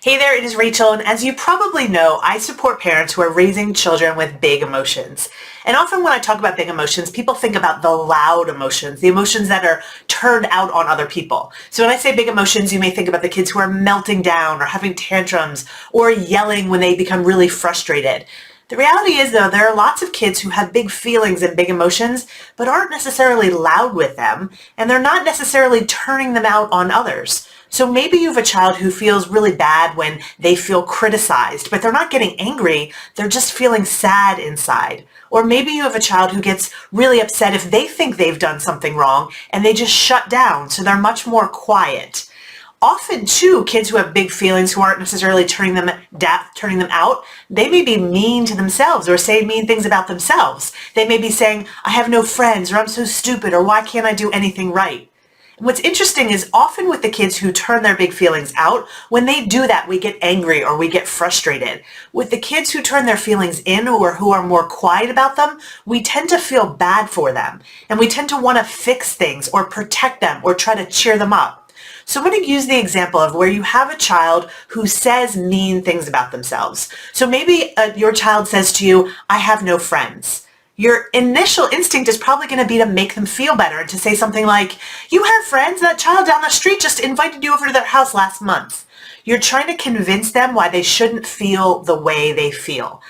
Hey there, it is Rachel, and as you probably know, I support parents who are raising children with big emotions. And often when I talk about big emotions, people think about the loud emotions, the emotions that are turned out on other people. So when I say big emotions, you may think about the kids who are melting down or having tantrums or yelling when they become really frustrated. The reality is, though, there are lots of kids who have big feelings and big emotions, but aren't necessarily loud with them, and they're not necessarily turning them out on others. So maybe you have a child who feels really bad when they feel criticized, but they're not getting angry, they're just feeling sad inside. Or maybe you have a child who gets really upset if they think they've done something wrong, and they just shut down, so they're much more quiet. Often, too, kids who have big feelings who aren't necessarily turning them out, they may be mean to themselves or say mean things about themselves. They may be saying, I have no friends, or I'm so stupid, or why can't I do anything right? What's interesting is often with the kids who turn their big feelings out, when they do that, we get angry or we get frustrated. With the kids who turn their feelings in or who are more quiet about them, we tend to feel bad for them. And we tend to want to fix things or protect them or try to cheer them up. So I'm going to use the example of where you have a child who says mean things about themselves. So maybe your child says to you, I have no friends. Your initial instinct is probably going to be to make them feel better and to say something like, you have friends, that child down the street just invited you over to their house last month. You're trying to convince them why they shouldn't feel the way they feel.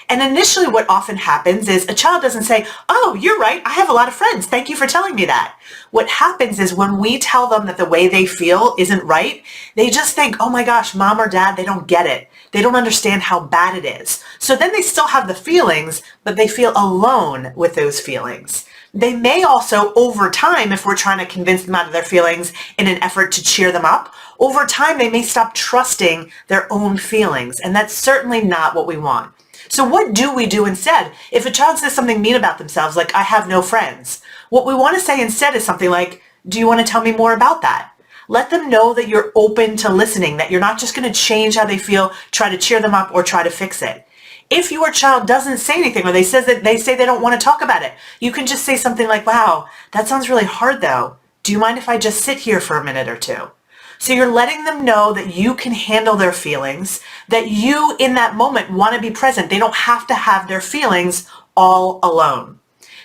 And initially what often happens is a child doesn't say, oh, you're right, I have a lot of friends, thank you for telling me that. What happens is when we tell them that the way they feel isn't right, they just think, oh my gosh, mom or dad, they don't get it. They don't understand how bad it is. So then they still have the feelings, but they feel alone with those feelings. They may also, over time, if we're trying to convince them out of their feelings in an effort to cheer them up, over time they may stop trusting their own feelings, and that's certainly not what we want. So what do we do instead? If a child says something mean about themselves, like, I have no friends, what we want to say instead is something like, do you want to tell me more about that? Let them know that you're open to listening, that you're not just going to change how they feel, try to cheer them up, or try to fix it. If your child doesn't say anything, or they say they don't want to talk about it, you can just say something like, wow, that sounds really hard though. Do you mind if I just sit here for a minute or two? So you're letting them know that you can handle their feelings, that you in that moment want to be present. They don't have to have their feelings all alone.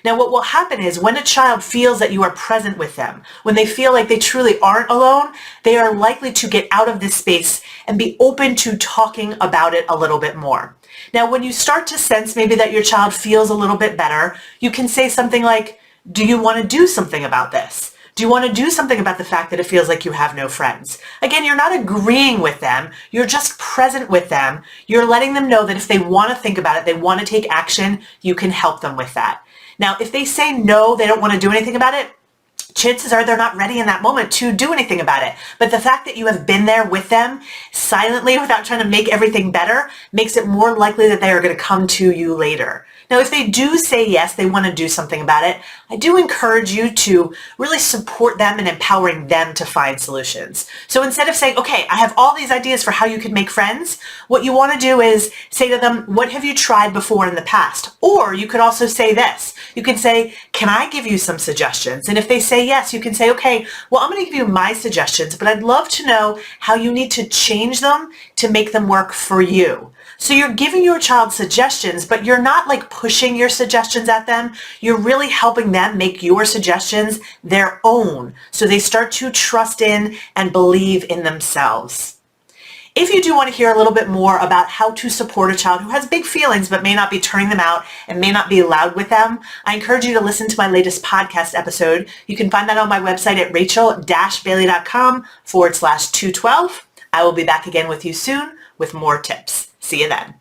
Now what will happen is when a child feels that you are present with them, when they feel like they truly aren't alone, they are likely to get out of this space and be open to talking about it a little bit more. Now when you start to sense maybe that your child feels a little bit better, you can say something like, do you want to do something about this? Do you want to do something about the fact that it feels like you have no friends? Again, you're not agreeing with them. You're just present with them. You're letting them know that if they want to think about it, they want to take action, you can help them with that. Now, if they say no, they don't want to do anything about it, chances are they're not ready in that moment to do anything about it. But the fact that you have been there with them silently without trying to make everything better makes it more likely that they are going to come to you later. Now, if they do say yes, they want to do something about it, I do encourage you to really support them and empowering them to find solutions. So instead of saying, okay, I have all these ideas for how you can make friends, what you want to do is say to them, what have you tried before in the past? Or you could also say this. You can say, can I give you some suggestions? And if they say yes, you can say, okay, well, I'm going to give you my suggestions, but I'd love to know how you need to change them to make them work for you. So you're giving your child suggestions, but you're not like pushing your suggestions at them. You're really helping them make your suggestions their own so they start to trust in and believe in themselves. If you do want to hear a little bit more about how to support a child who has big feelings but may not be turning them out and may not be loud with them, I encourage you to listen to my latest podcast episode. You can find that on my website at rachel-bailey.com/212. I will be back again with you soon with more tips. See you then.